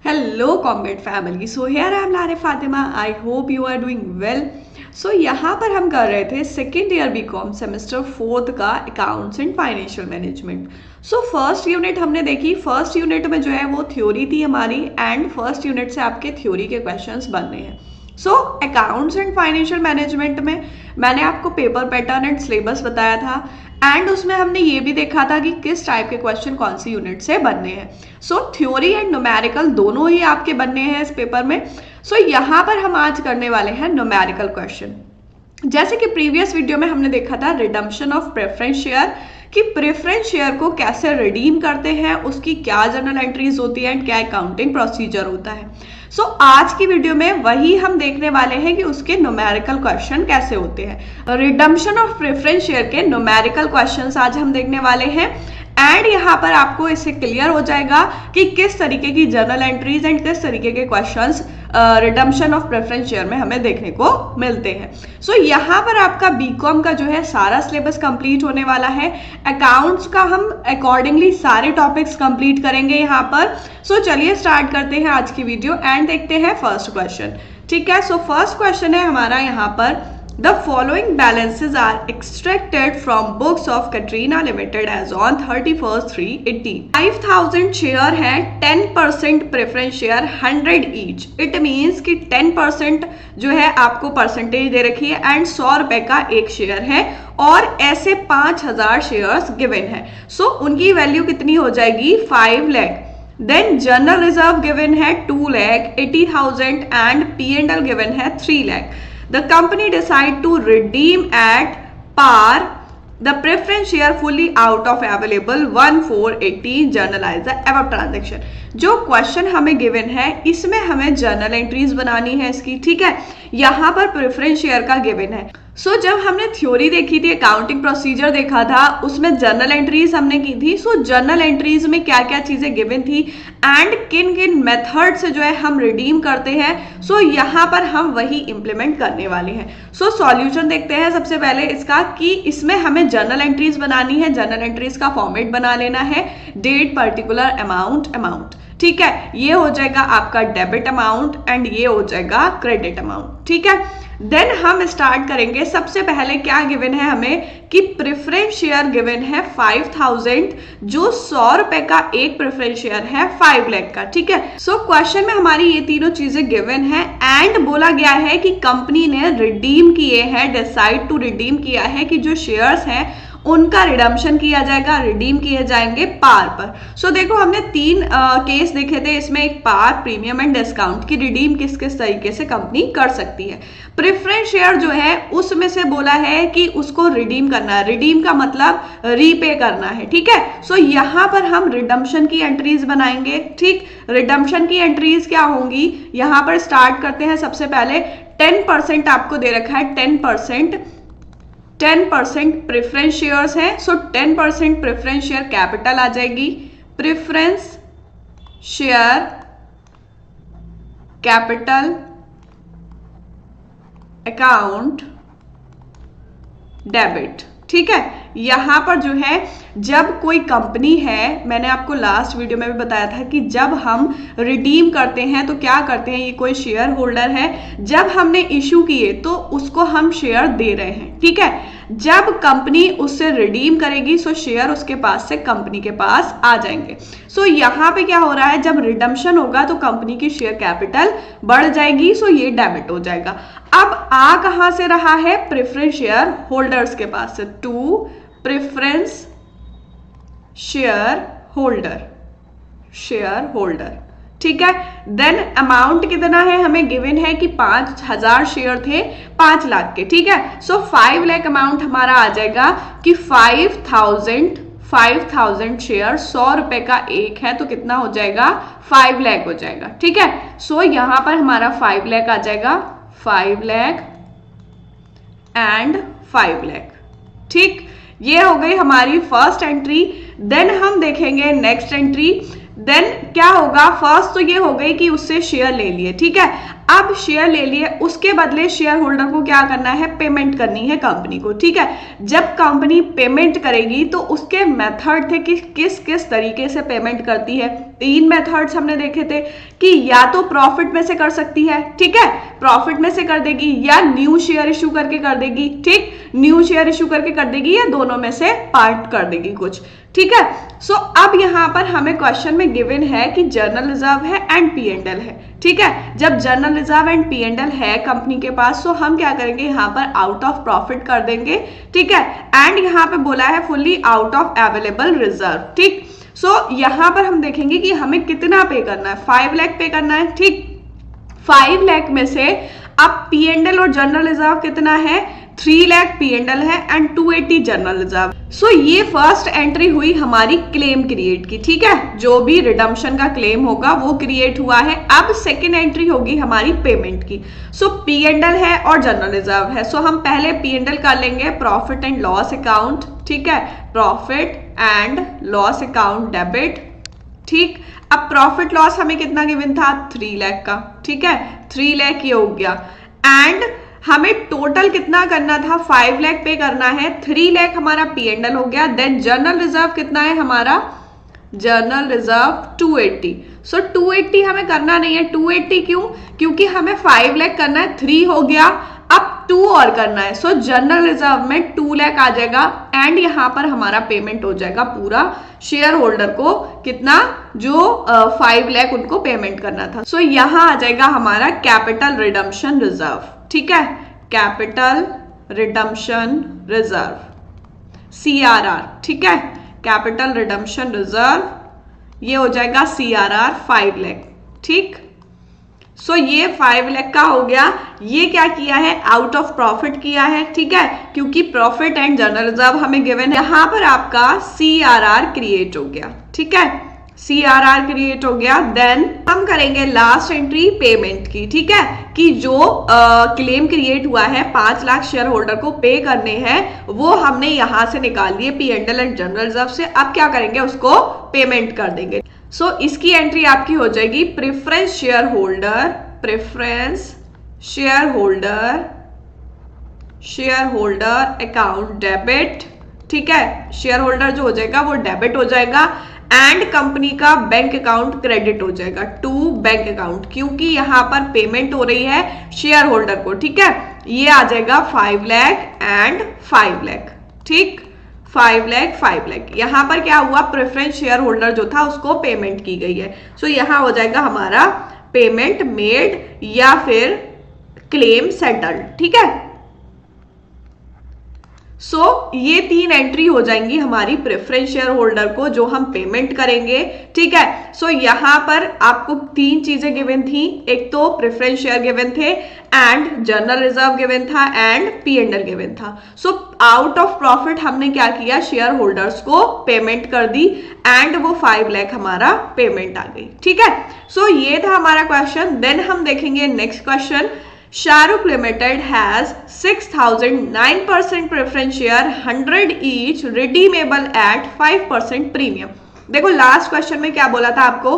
Hello, Combat family. So here I am Lare Fatima. I hope you are doing well. So यहाँ पर हम कर रहे थे सेकेंड ईयर बीकॉम सेमेस्टर 4 का accounts and financial management. So first unit हमने देखी। फर्स्ट यूनिट में जो है वो थ्योरी थी हमारी एंड फर्स्ट यूनिट से आपके थ्योरी के क्वेश्चंस बनने हैं। सो अकाउंट्स एंड फाइनेंशियल मैनेजमेंट में मैंने आपको पेपर पैटर्न एंड सिलेबस बताया था एंड उसमें हमने ये भी देखा था कि किस टाइप के क्वेश्चन कौन सी यूनिट से बनने हैं। सो थ्योरी एंड न्यूमेरिकल दोनों ही आपके बनने हैं इस पेपर में। सो यहाँ पर हम आज करने वाले हैं न्यूमेरिकल क्वेश्चन। जैसे कि प्रीवियस वीडियो में हमने देखा था रिडम्पशन ऑफ प्रेफरेंस शेयर, कि प्रेफरेंस शेयर को कैसे रिडीम करते हैं, उसकी क्या जर्नल एंट्रीज होती है एंड क्या अकाउंटिंग प्रोसीजर होता है। सो आज की वीडियो में वही हम देखने वाले हैं कि उसके न्यूमेरिकल क्वेश्चन कैसे होते हैं। रिडम्पशन ऑफ प्रेफरेंस शेयर के न्यूमेरिकल क्वेश्चंस आज हम देखने वाले हैं एंड यहाँ पर आपको इससे क्लियर हो जाएगा कि किस तरीके की जर्नल एंट्रीज एंड किस तरीके के questions redemption of preference share में हमें देखने को मिलते हैं। सो यहाँ पर आपका बीकॉम का जो है सारा सिलेबस कंप्लीट होने वाला है। अकाउंट्स का हम अकॉर्डिंगली सारे टॉपिक्स कंप्लीट करेंगे यहाँ पर। सो चलिए स्टार्ट करते हैं आज की वीडियो एंड देखते हैं फर्स्ट क्वेश्चन। ठीक है, सो फर्स्ट क्वेश्चन है हमारा यहाँ पर, The following balances are extracted from books of Katrina Limited as on 31/3/18. 5,000 share है, 10% preference share, 100 each. It means कि 10% जो है आपको परसेंटेज दे रखी है एंड 100 रुपए का एक शेयर है और ऐसे 5,000 शेयर्स गिवन है। सो उनकी वैल्यू कितनी हो जाएगी? 5 lakh. Then general reserve given है 2 लाख 80,000 एंड P&L गिवन है 3 lakh. The company decide to redeem at par the preference share fully out of available 1/4/18 journalize the above transaction। जो क्वेश्चन हमें गिवन है इसमें हमें जर्नल एंट्रीज बनानी है इसकी। ठीक है, यहाँ पर प्रेफरेंस शेयर का गिवन है। सो जब हमने थ्योरी देखी थी, अकाउंटिंग प्रोसीजर देखा था, उसमें जर्नल एंट्रीज हमने की थी। सो जर्नल एंट्रीज में क्या क्या चीजें गिवन थी एंड किन किन मेथड से जो है हम रिडीम करते हैं, सो यहाँ पर हम वही इंप्लीमेंट करने वाले हैं। सो सॉल्यूशन देखते हैं सबसे पहले इसका, कि इसमें हमें जर्नल एंट्रीज बनानी है। जर्नल एंट्रीज का फॉर्मेट बना लेना है, डेट, पर्टिकुलर, अमाउंट। ठीक है, ये हो जाएगा आपका डेबिट अमाउंट एंड ये हो जाएगा क्रेडिट अमाउंट। ठीक है, देन हम स्टार्ट करेंगे। सबसे पहले क्या गिवन है हमें कि प्रेफरेंस शेयर गिवन है 5,000, जो 100 रुपए का एक प्रेफरेंस शेयर है 5 लाख का। ठीक है, सो क्वेश्चन में हमारी ये तीनों चीजें गिवन है एंड बोला गया है कि कंपनी ने रिडीम किए हैं, डिसाइड टू रिडीम किया है कि जो शेयर्स हैं उनका रिडम्पशन किया जाएगा, रिडीम किए जाएंगे पार पर। सो देखो हमने 3 केस देखे थे इसमें, एक पार, प्रीमियम एंड डिस्काउंट की रिडीम किस किस तरीके से कंपनी कर सकती है। प्रेफरेंस शेयर जो है उसमें से बोला है कि उसको रिडीम करना है। रिडीम का मतलब रीपे करना है। ठीक है, सो यहाँ पर हम रिडम्पशन की एंट्रीज बनाएंगे। ठीक, रिडम्पशन की एंट्रीज क्या होंगी, यहाँ पर स्टार्ट करते हैं। सबसे पहले 10% आपको दे रखा है, 10% प्रेफरेंस शेयर्स हैं। सो 10% प्रेफरेंस शेयर कैपिटल आ जाएगी, preference share capital account debit. ठीक है, यहां पर जो है जब कोई कंपनी है, मैंने आपको लास्ट वीडियो में भी बताया था कि जब हम रिडीम करते हैं तो क्या करते हैं, ये कोई शेयर होल्डर है, जब हमने इश्यू किए तो उसको हम शेयर दे रहे हैं। ठीक है, जब कंपनी उससे रिडीम करेगी सो शेयर उसके पास से कंपनी के पास आ जाएंगे। सो यहाँ पे क्या हो रहा है, जब रिडम्पशन होगा तो कंपनी की शेयर कैपिटल बढ़ जाएगी, सो ये डेबिट हो जाएगा। अब आ कहां से रहा है, प्रेफरेंस शेयर होल्डर्स के पास से, टू प्रेफरेंस शेयर होल्डर। ठीक है, देन अमाउंट कितना है हमें गिवन है कि 5,000 शेयर थे 5 लाख के। ठीक है, सो 5 लाख अमाउंट हमारा आ जाएगा कि 5,000 शेयर 100 रुपए का एक है तो कितना हो जाएगा, 5 लाख हो जाएगा। ठीक है, सो यहां पर हमारा 5 लाख आ जाएगा, 5 लाख एंड 5 लाख। ठीक, ये हो गई हमारी फर्स्ट एंट्री। देन हम देखेंगे नेक्स्ट एंट्री। देन क्या होगा, फर्स्ट तो ये हो गई कि उससे शेयर ले लिए। ठीक है, अब शेयर ले लिए, उसके बदले शेयर होल्डर को क्या करना है, पेमेंट करनी है कंपनी को। ठीक है, जब कंपनी पेमेंट करेगी तो उसके मेथड थे कि किस किस तरीके से पेमेंट करती है। तीन मेथड्स हमने देखे थे कि या तो प्रॉफिट में से कर सकती है, ठीक है, प्रॉफिट में से कर देगी, या न्यू शेयर इशू करके कर देगी, ठीक, न्यू शेयर इशू करके कर देगी, या दोनों में से पार्ट कर देगी कुछ, ठीक है। सो अब यहां पर हमें क्वेश्चन में गिवन है कि जर्नल रिजर्व है एंड पी एंड एल है, ठीक है। जब journal reserve and P and L है कंपनी के पास, तो हम क्या करेंगे, यहाँ पर आउट ऑफ प्रॉफिट कर देंगे, ठीक है। एंड यहाँ पे बोला है fully out of available reserve, ठीक। सो यहाँ पर हम देखेंगे कि हमें कितना पे करना है, 5 लाख पे करना है, ठीक। 5 लाख में से अब पी एंड एल और जनरल रिजर्व कितना है, 3 लाख पी एंड एल है एंड 280 जनरल रिजर्व। सो ये फर्स्ट एंट्री हुई हमारी क्लेम क्रिएट की, ठीक है, जो भी रिडम्पशन का क्लेम होगा वो क्रिएट हुआ है। अब सेकेंड एंट्री होगी हमारी पेमेंट की। सो पी एंड एल है और जनरल रिजर्व है, सो हम पहले पी एंड एल कर लेंगे, प्रॉफिट एंड लॉस अकाउंट, ठीक है, profit and loss account debit, ठीक। अब प्रॉफिट लॉस हमें कितना गिवन था, 3 लाख का, ठीक है, 3 लाख ये हो गया। एंड हमें टोटल कितना करना था, 5 लाख पे करना है, 3 लाख हमारा पी एंड एल हो गया। देन जनरल रिजर्व कितना है हमारा, जनरल रिजर्व 280। सो 280 हमें करना नहीं है, 280 क्यों, क्योंकि हमें 5 लाख करना है, 3 हो गया, अब 2 और करना है। सो जनरल रिजर्व में 2 लाख आ जाएगा एंड यहां पर हमारा पेमेंट हो जाएगा पूरा शेयर होल्डर को, कितना, जो 5 लाख उनको पेमेंट करना था। सो यहां आ जाएगा हमारा कैपिटल रिडम्पशन रिजर्व, ठीक है, कैपिटल रिडम्पशन रिजर्व, CRR, ठीक है, कैपिटल रिडम्पशन रिजर्व, ये हो जाएगा CRR 5 लाख, ठीक। सो ये 5 लाख का हो गया। ये क्या किया है, आउट ऑफ प्रॉफिट किया है, ठीक है, क्योंकि प्रॉफिट एंड जनरल रिजर्व हमें गिवन है। यहां पर आपका CRR क्रिएट हो गया, ठीक है, CRR क्रिएट हो गया। देन हम करेंगे लास्ट एंट्री पेमेंट की, ठीक है, कि जो क्लेम क्रिएट हुआ है 5 लाख शेयर होल्डर को पे करने हैं, वो हमने यहां से निकाल लिए P and L and general reserve से। अब क्या करेंगे, उसको पेमेंट कर देंगे। सो इसकी एंट्री आपकी हो जाएगी preference share holder, preference share holder, share holder account debit, ठीक है, शेयर होल्डर जो हो जाएगा वो डेबिट हो जाएगा एंड कंपनी का बैंक अकाउंट क्रेडिट हो जाएगा टू बैंक अकाउंट, क्योंकि यहां पर पेमेंट हो रही है शेयर होल्डर को, ठीक है। ये आ जाएगा 5 लाख एंड 5 लाख, ठीक, 5 लाख 5 लाख। यहां पर क्या हुआ, प्रेफरेंस शेयर होल्डर जो था उसको पेमेंट की गई है। सो यहां हो जाएगा हमारा पेमेंट मेड या फिर क्लेम सेटल्ड, ठीक है। सो ये 3 एंट्री हो जाएंगी हमारी प्रेफरेंस शेयर होल्डर को जो हम पेमेंट करेंगे, ठीक है। सो यहां पर आपको 3 चीजें गिवन थी, एक तो प्रेफरेंस शेयर गिवन थे एंड जनरल रिजर्व गिवन था and P and L given था। सो आउट ऑफ प्रॉफिट हमने क्या किया, शेयर होल्डर्स को पेमेंट कर दी एंड वो 5 लाख हमारा पेमेंट आ गई, ठीक है। सो ये था हमारा क्वेश्चन। देन हम देखेंगे next question. Shahrukh Limited has 6,009% preference share, 100 each, redeemable at 5% premium। देखो लास्ट क्वेश्चन में क्या बोला था आपको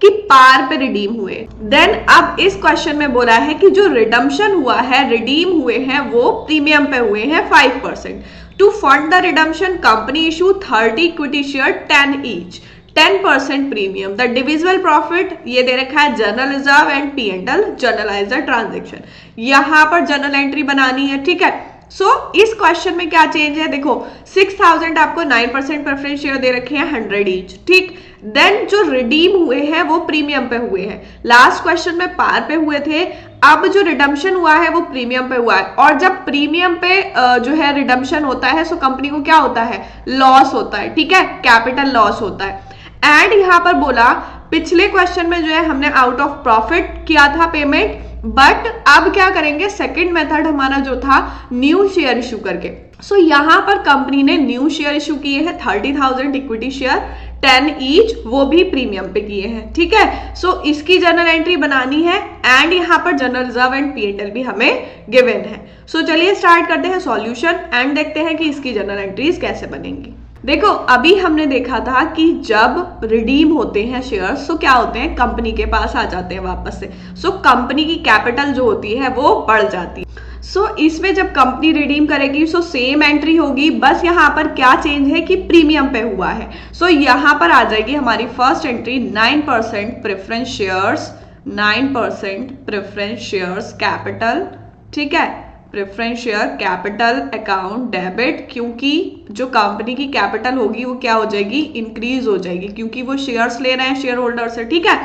कि पार पे रिडीम हुए। देन अब इस क्वेश्चन में बोला है कि जो रिडम्पशन हुआ है, रिडीम हुए हैं, वो प्रीमियम पे हुए हैं 5%। To fund the redemption company issue 30 equity share 10 each, 10% premium. The divisible profit ये दे रखा है general reserve and P and L, journalise the transaction. यहां पर जर्नल एंट्री बनानी है, ठीक है। सो इस क्वेश्चन में क्या चेंज है, देखो 6,000 आपको 9% प्रेफरेंस शेयर दे रखे हैं, 100 ईच, ठीक। देन जो रिडीम हुए हैं वो प्रीमियम पे हुए हैं, लास्ट क्वेश्चन में पार पे हुए थे, अब जो रिडम्पशन हुआ है वो प्रीमियम पे हुआ है। और जब प्रीमियम पे जो है रिडम्पशन होता है, सो कंपनी को क्या होता है, लॉस होता है, ठीक है, कैपिटल लॉस होता है। एंड यहां पर बोला पिछले क्वेश्चन में जो है हमने आउट ऑफ प्रॉफिट किया था पेमेंट, बट अब क्या करेंगे, सेकंड मेथड हमारा जो था न्यू शेयर इशू करके। सो यहां पर कंपनी ने न्यू शेयर इशू किए हैं 30,000 इक्विटी शेयर 10 ईच, वो भी प्रीमियम पे किए हैं, ठीक है। सो इसकी जर्नल एंट्री बनानी है एंड यहां पर general reserve and P and L भी हमें गिवन है। सो चलिए स्टार्ट करते हैं सॉल्यूशन एंड देखते हैं कि इसकी जर्नल एंट्रीज कैसे बनेंगी। देखो अभी हमने देखा था कि जब रिडीम होते हैं शेयर्स तो क्या होते हैं, कंपनी के पास आ जाते हैं वापस से। सो कंपनी की कैपिटल जो होती है वो बढ़ जाती है। सो इसमें जब कंपनी रिडीम करेगी सो सेम एंट्री होगी, बस यहाँ पर क्या चेंज है कि प्रीमियम पे हुआ है। सो यहाँ पर आ जाएगी हमारी first entry 9% preference shares, 9% preference shares capital, ठीक है, preference share capital account debit, क्योंकि जो कंपनी की कैपिटल होगी वो क्या हो जाएगी, इंक्रीज हो जाएगी, क्योंकि वो शेयर्स ले रहे हैं शेयर होल्डर से, ठीक है।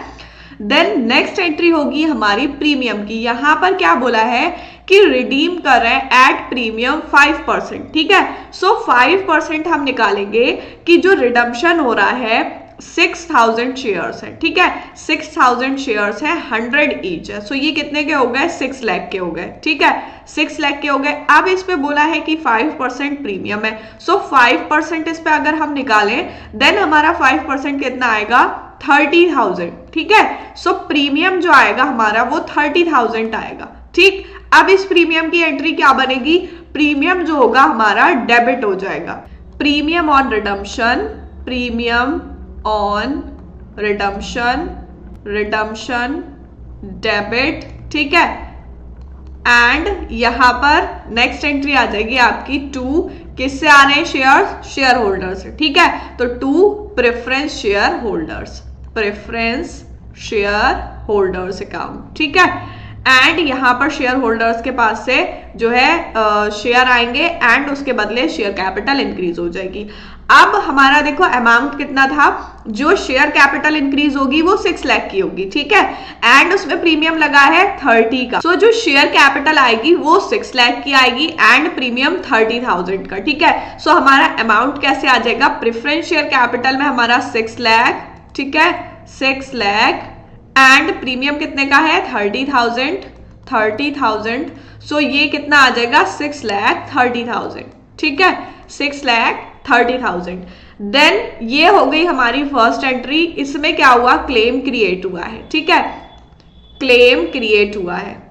देन नेक्स्ट एंट्री होगी हमारी प्रीमियम की। यहां पर क्या बोला है कि रिडीम कर रहे हैं एट प्रीमियम 5%, ठीक है। सो 5% हम निकालेंगे कि जो रिडम्पशन हो रहा है 6000 शेयर्स है, ठीक है, 6000 शेयर्स है, 100 ईच है। सो ये कितने के हो गए, 6 लाख के हो गए, ठीक है, 6 लाख के हो गए। अब इस पे बोला है कि 5% प्रीमियम है। सो 5% इस पे अगर हम निकालें देन हमारा 5% कितना आएगा, 30,000, ठीक है। सो प्रीमियम जो आएगा हमारा वो 30,000 आएगा, ठीक। अब इस प्रीमियम की एंट्री क्या बनेगी, प्रीमियम जो होगा हमारा डेबिट हो जाएगा, premium on redemption, premium on redemption, redemption debit, ठीक है। एंड यहां पर नेक्स्ट एंट्री आ जाएगी आपकी 2, किससे आ रहे हैं शेयर्स, शेयर होल्डर्स से, ठीक है। तो 2 preference share holders, preference share holders account, ठीक है। एंड यहां पर शेयर होल्डर्स के पास से जो है शेयर आएंगे एंड उसके बदले शेयर कैपिटल इंक्रीज हो जाएगी। अब हमारा देखो अमाउंट कितना था, जो शेयर कैपिटल इंक्रीज होगी वो 6 लाख की होगी, ठीक है, एंड उसमें प्रीमियम लगा है 30 का। सो जो शेयर कैपिटल आएगी वो 6 लाख की आएगी एंड प्रीमियम 30,000 का, ठीक है। सो हमारा अमाउंट कैसे आ जाएगा, प्रेफरेंस शेयर कैपिटल में हमारा 6 लाख, ठीक है, 6 लाख एंड प्रीमियम कितने का है 30,000। सो ये कितना आ जाएगा 6,30,000, ठीक है, 6,30,000। देन ये हो गई हमारी फर्स्ट एंट्री। इसमें क्या हुआ, क्लेम क्रिएट हुआ है, ठीक है, क्लेम क्रिएट हुआ है।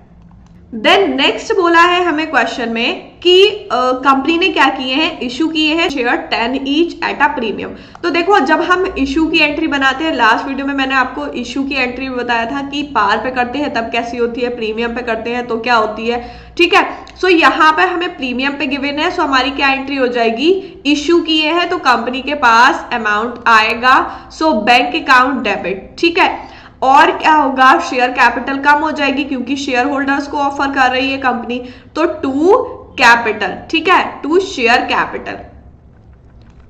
देन नेक्स्ट बोला है हमें क्वेश्चन में कि कंपनी ने क्या किए हैं, इशू किए हैं share 10 each at a premium. तो देखो जब हम इशू की एंट्री बनाते हैं, लास्ट वीडियो में मैंने आपको इशू की एंट्री बताया था कि पार पे करते हैं तब कैसी होती है, प्रीमियम पे करते हैं तो क्या होती है, ठीक है। सो यहाँ पे हमें प्रीमियम पे गिवन है, सो हमारी क्या एंट्री हो जाएगी, इशू किए हैं तो कंपनी के पास अमाउंट आएगा, सो बैंक अकाउंट डेबिट, ठीक है। और क्या होगा, शेयर कैपिटल कम हो जाएगी क्योंकि शेयर होल्डर्स को ऑफर कर रही है कंपनी, तो 2 कैपिटल, ठीक है, 2 share capital,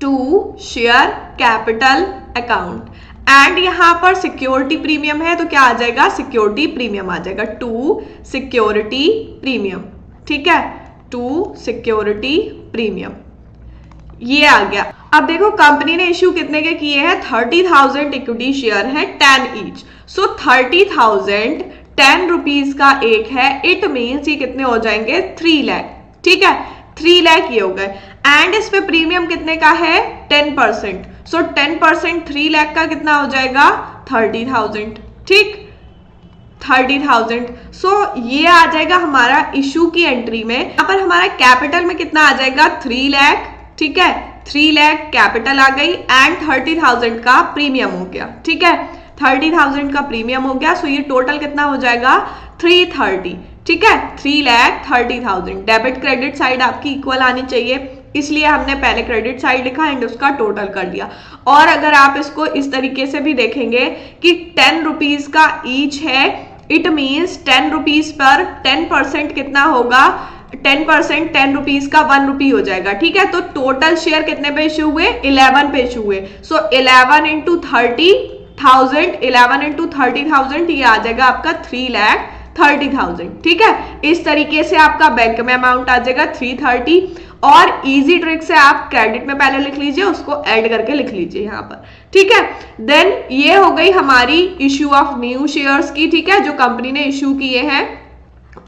2 share capital account. And यहां पर सिक्योरिटी प्रीमियम है तो क्या आ जाएगा, सिक्योरिटी प्रीमियम आ जाएगा, 2 सिक्योरिटी प्रीमियम, ठीक है, 2 सिक्योरिटी प्रीमियम, ये आ गया। अब देखो कंपनी ने इश्यू कितने के किए हैं, 30,000 इक्विटी शेयर है 10 ईच। सो 30,000 10 रुपीज का एक है, इट मीन्स ये कितने हो जाएंगे 3 लाख, ठीक है, 3 लाख ये हो गए। एंड इस पे प्रीमियम कितने का है 10%, सो 10% 3 लाख का कितना हो जाएगा 30,000, ठीक, 30,000। सो ये आ जाएगा हमारा इशू की एंट्री में। यहाँ पर हमारा कैपिटल में कितना आ जाएगा 3 लाख, ठीक है, 3 लाख कैपिटल आ गई एंड 30,000 का प्रीमियम हो गया, ठीक है, 30,000 का प्रीमियम हो गया। सो ये टोटल कितना हो जाएगा 330, ठीक है, 3,30,000। डेबिट क्रेडिट साइड आपकी इक्वल आनी चाहिए, इसलिए हमने पहले क्रेडिट साइड लिखा एंड उसका टोटल कर दिया। और अगर आप इसको इस तरीके से भी देखेंगे कि 10 रुपीज का ईच है, इट मीन्स 10 रुपीज पर 10% कितना होगा, 10% 10 रुपीज का 1 रुपी हो जाएगा, ठीक है। तो टोटल शेयर कितने पे इशू हुए, 11 पे इशू हुए। सो 11 इंटू 30,000, 11 इंटू 30,000 ये आ जाएगा आपका 3,30,000, ठीक है। इस तरीके से आपका बैंक में अमाउंट आ जाएगा 330। और इजी ट्रिक से आप क्रेडिट में पहले लिख लीजिए, उसको ऐड करके लिख लीजिए यहाँ पर, ठीक है। देन ये हो गई हमारी इशू ऑफ न्यू शेयर्स की, ठीक है, जो कंपनी ने इशू किए हैं,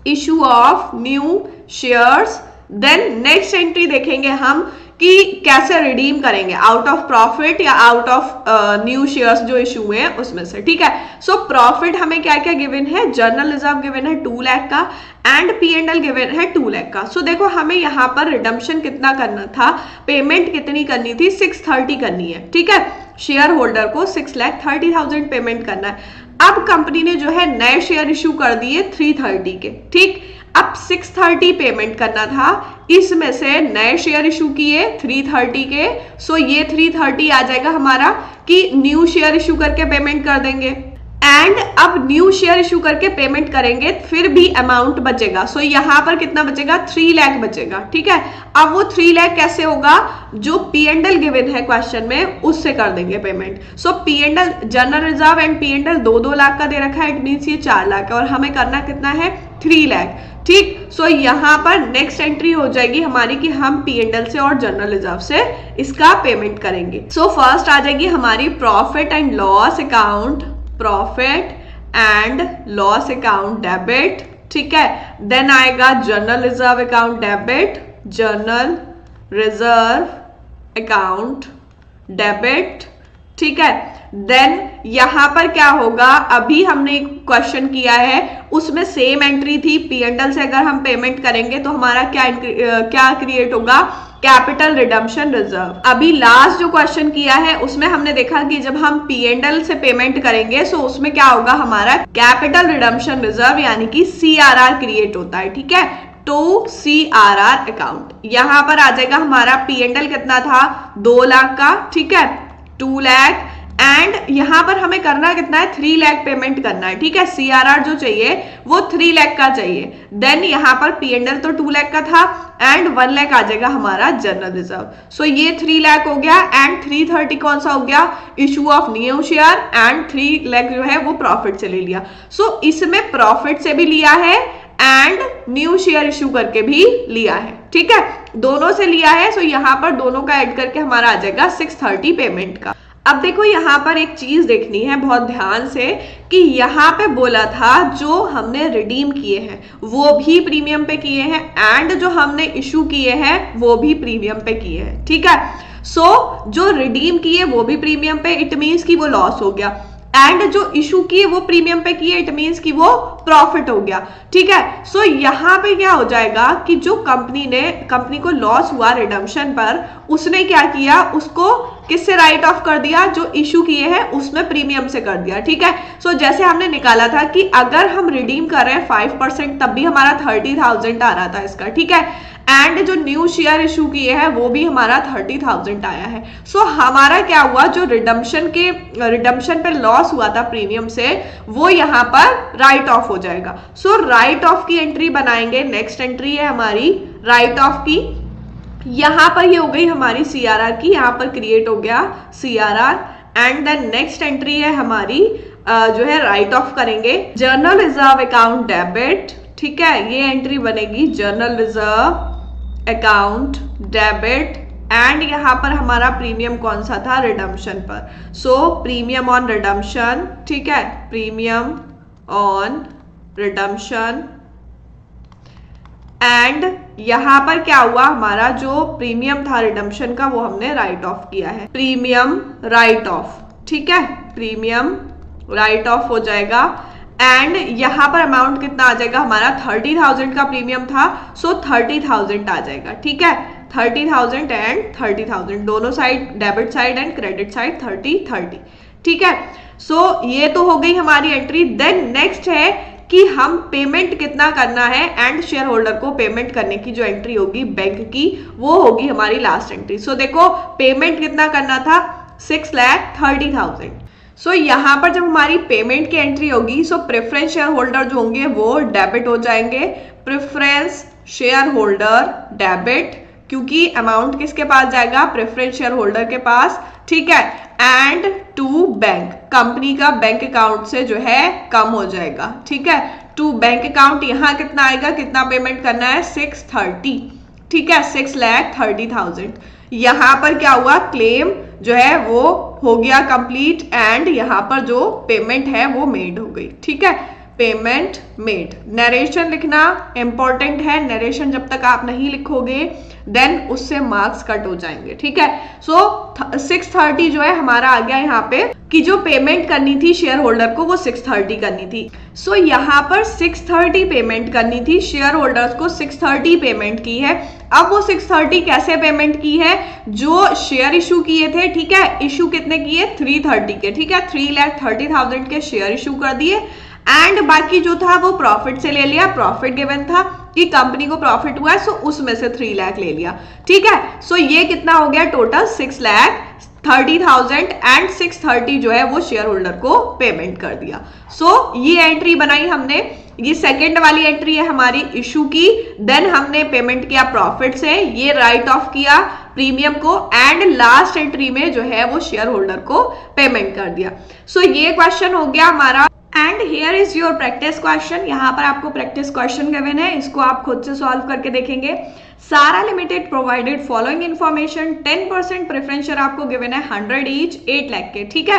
issue of new shares. Then next entry देखेंगे हम कि कैसे रिडीम करेंगे, आउट ऑफ प्रॉफिट या आउट ऑफ न्यू शेयर्स जो इशू हुए हैं उसमें से, ठीक है। सो प्रॉफिट हमें क्या क्या गिवन है, जर्नल रिजर्व गिवन है 2 लाख का एंड P&L गिवन है 2 लाख का। सो देखो हमें यहाँ पर रिडम्पशन कितना करना था, पेमेंट कितनी करनी थी, 630 करनी है, ठीक है, शेयर होल्डर को 6,30,000 पेमेंट करना है। अब कंपनी ने जो है नए शेयर इशू कर दिए 330 के, ठीक। अब 630 पेमेंट करना था, इसमें से नए शेयर इशू किए 330 के, सो ये 330 आ जाएगा हमारा कि न्यू शेयर इशू करके पेमेंट कर देंगे। एंड अब न्यू शेयर इशू करके पेमेंट करेंगे फिर भी अमाउंट बचेगा, सो यहां पर कितना बचेगा 3 लाख बचेगा। ठीक है, अब वो 3 लाख कैसे होगा, जो P&L गिवन है क्वेश्चन में उससे कर देंगे payment. So P&L general reserve and P&L 2-2 lakh का दे रखा है, इट मीन्स ये 4 लाख है और हमें करना कितना है 3 लाख। ठीक, सो यहाँ पर नेक्स्ट एंट्री हो जाएगी हमारी कि हम P&L से और जनरल रिजर्व से इसका पेमेंट करेंगे। सो फर्स्ट आ जाएगी हमारी profit and loss account, profit and loss account debit. ठीक है, देन आएगा general reserve account debit, general reserve account debit. ठीक है, देन यहां पर क्या होगा, अभी हमने क्वेश्चन किया है उसमें सेम एंट्री थी, P&L से अगर हम पेमेंट करेंगे तो हमारा क्या क्रिएट होगा, कैपिटल रिडम्पशन रिजर्व। अभी लास्ट जो क्वेश्चन किया है उसमें हमने देखा कि जब हम P&L से पेमेंट करेंगे सो उसमें क्या होगा, हमारा कैपिटल रिडम्पशन रिजर्व यानी कि CRR क्रिएट होता है। ठीक है, तो CRR अकाउंट यहां पर आ जाएगा हमारा P&L कितना था 2 लाख का। ठीक है, 2 लाख एंड यहां पर हमें करना कितना है 3 लाख पेमेंट करना है। ठीक है, CRR जो चाहिए वो 3 लाख का चाहिए। देन यहां पर P&L तो 2 लाख का था एंड 1 लाख आ जाएगा हमारा जनरल रिजर्व। सो ये 3 लाख हो गया एंड 330 कौन सा हो गया, issue of new share and 3 lakh जो है वो प्रॉफिट से ले लिया। सो इसमें प्रॉफिट से भी लिया है एंड न्यू शेयर इशू करके भी लिया है। ठीक है, दोनों से लिया है, सो यहां पर दोनों का ऐड करके हमारा आ जाएगा 630 पेमेंट का। अब देखो यहां पर एक चीज देखनी है बहुत ध्यान से कि यहां पे बोला था जो हमने रिडीम किए हैं वो भी प्रीमियम पे किए हैं एंड जो हमने इशू किए हैं वो भी प्रीमियम पे किए हैं। ठीक है, सो जो रिडीम किए वो भी प्रीमियम पे, इट मीन्स कि वो लॉस हो गया, एंड जो इशू किए वो प्रीमियम पे किए, इट मीन्स कि वो प्रॉफिट हो गया। ठीक है, सो यहां पे क्या हो जाएगा कि जो कंपनी को लॉस हुआ रिडम्पशन पर, उसने क्या किया, उसको किससे राइट ऑफ कर दिया, जो इशू किए हैं उसमें प्रीमियम से कर दिया। ठीक है, सो जैसे हमने निकाला था कि अगर हम रिडीम कर रहे हैं 5% तब भी हमारा 30,000 आ रहा था इसका। ठीक है, एंड जो न्यू शेयर इशू किए हैं वो भी हमारा 30,000 आया है। सो हमारा क्या हुआ, जो रिडम्पशन पे लॉस हुआ था प्रीमियम से वो यहाँ पर राइट ऑफ हो जाएगा। सो राइट ऑफ की एंट्री बनाएंगे, नेक्स्ट एंट्री है हमारी राइट ऑफ की। यहां पर ये हो गई हमारी CRR की, यहां पर क्रिएट हो गया CRR and then next entry है हमारी जो है राइट ऑफ करेंगे जनरल रिजर्व अकाउंट डेबिट। ठीक है, ये एंट्री बनेगी general reserve account debit and यहां पर हमारा प्रीमियम कौन सा था, रिडम्पशन पर, सो प्रीमियम ऑन रिडम्पशन। ठीक है, प्रीमियम ऑन रिडम्पशन एंड यहां पर क्या हुआ, हमारा जो प्रीमियम था रिडम्पशन का वो हमने राइट ऑफ किया है, प्रीमियम राइट ऑफ। ठीक है, प्रीमियम राइट ऑफ हो जाएगा एंड यहां पर अमाउंट कितना आ जाएगा, हमारा 30,000 का प्रीमियम था, सो 30,000 आ जाएगा। ठीक है, 30,000 एंड 30,000 दोनों side, debit side and credit side 30-30। ठीक है, सो ये तो हो गई हमारी एंट्री। देन नेक्स्ट है कि हम पेमेंट कितना करना है एंड शेयर होल्डर को पेमेंट करने की जो एंट्री होगी बैंक की वो होगी हमारी लास्ट एंट्री। सो देखो पेमेंट कितना करना था 6,30,000। सो यहां पर जब हमारी पेमेंट की एंट्री होगी सो प्रेफरेंस शेयर होल्डर जो होंगे वो डेबिट हो जाएंगे, प्रेफरेंस शेयर होल्डर डेबिट, क्योंकि अमाउंट किसके पास जाएगा, प्रेफरेंस शेयर होल्डर के पास। ठीक है, एंड टू बैंक, कंपनी का बैंक अकाउंट से जो है कम हो जाएगा। ठीक है, टू बैंक अकाउंट यहां कितना आएगा, कितना पेमेंट करना है 630। ठीक है, 6,30,000। यहां पर क्या हुआ, क्लेम जो है वो हो गया कंप्लीट एंड यहां पर जो पेमेंट है वो मेड हो गई। ठीक है, पेमेंट मेड। नरेशन लिखना इंपॉर्टेंट है, नरेशन जब तक आप नहीं लिखोगे देन उससे मार्क्स कट हो जाएंगे। ठीक है, सो 630 जो है हमारा आ गया यहाँ पे कि जो पेमेंट करनी थी शेयर होल्डर को वो 630 करनी थी। सो यहाँ पर 630 पेमेंट करनी थी, शेयर होल्डर्स को 630 पेमेंट की है। अब वो 630 कैसे पेमेंट की है, जो शेयर इशू किए थे। ठीक है, इशू कितने किए 330 के। ठीक है, 3,30,000 के शेयर इशू कर दिए एंड बाकी जो था वो प्रॉफिट से ले लिया, प्रॉफिट गिवन था कि कंपनी को प्रॉफिट हुआ है, सो उसमें से 3 लाख ले लिया। ठीक है, सो ये कितना हो गया टोटल 6,30,000 एंड 630 जो है वो शेयर होल्डर को पेमेंट कर दिया। सो ये एंट्री बनाई हमने, ये सेकेंड वाली एंट्री है हमारी इशू की। देन हमने पेमेंट किया प्रॉफिट से, ये राइट ऑफ किया प्रीमियम को, एंड लास्ट एंट्री में जो है वो शेयर होल्डर को पेमेंट कर दिया। सो ये क्वेश्चन हो गया हमारा। And here is your practice question. यहाँ पर आपको प्रैक्टिस क्वेश्चन गिवन है, इसको आप खुद से सॉल्व करके देखेंगे। सारा limited provided following information, 10% preference share आपको गिवन है 100 ईच, 8 लाख के। ठीक है,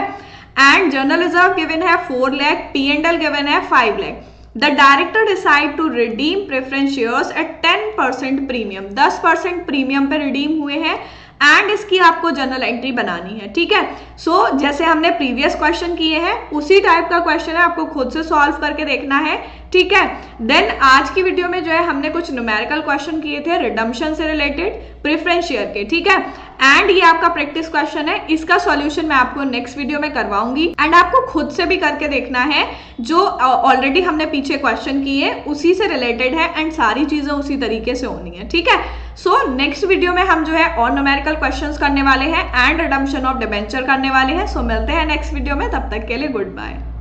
एंड जनरल रिजर्व गिवन है 4 लाख, P&L गिवन है 5 lakh. The director decide to redeem preference shares at 10% premium, 10% premium पे रिडीम हुए हैं, एंड इसकी आपको जर्नल एंट्री बनानी है। ठीक है, सो जैसे हमने प्रीवियस क्वेश्चन किए हैं उसी टाइप का क्वेश्चन है, आपको खुद से सॉल्व करके देखना है। ठीक है, देन आज की वीडियो में जो है हमने कुछ न्यूमेरिकल क्वेश्चन किए थे रिडम्पशन से रिलेटेड प्रेफरेंस शेयर के। ठीक है, एंड ये आपका प्रैक्टिस क्वेश्चन है, इसका सॉल्यूशन मैं आपको नेक्स्ट वीडियो में करवाऊंगी, एंड आपको खुद से भी करके देखना है। जो ऑलरेडी हमने पीछे क्वेश्चन किए उसी से रिलेटेड है, एंड सारी चीजें उसी तरीके से होनी है। ठीक है, सो नेक्स्ट वीडियो में हम जो है और न्यूमेरिकल क्वेश्चंस करने वाले हैं एंड रिडम्पशन ऑफ डिबेंचर करने वाले हैं। सो मिलते हैं नेक्स्ट वीडियो में, तब तक के लिए गुड बाय।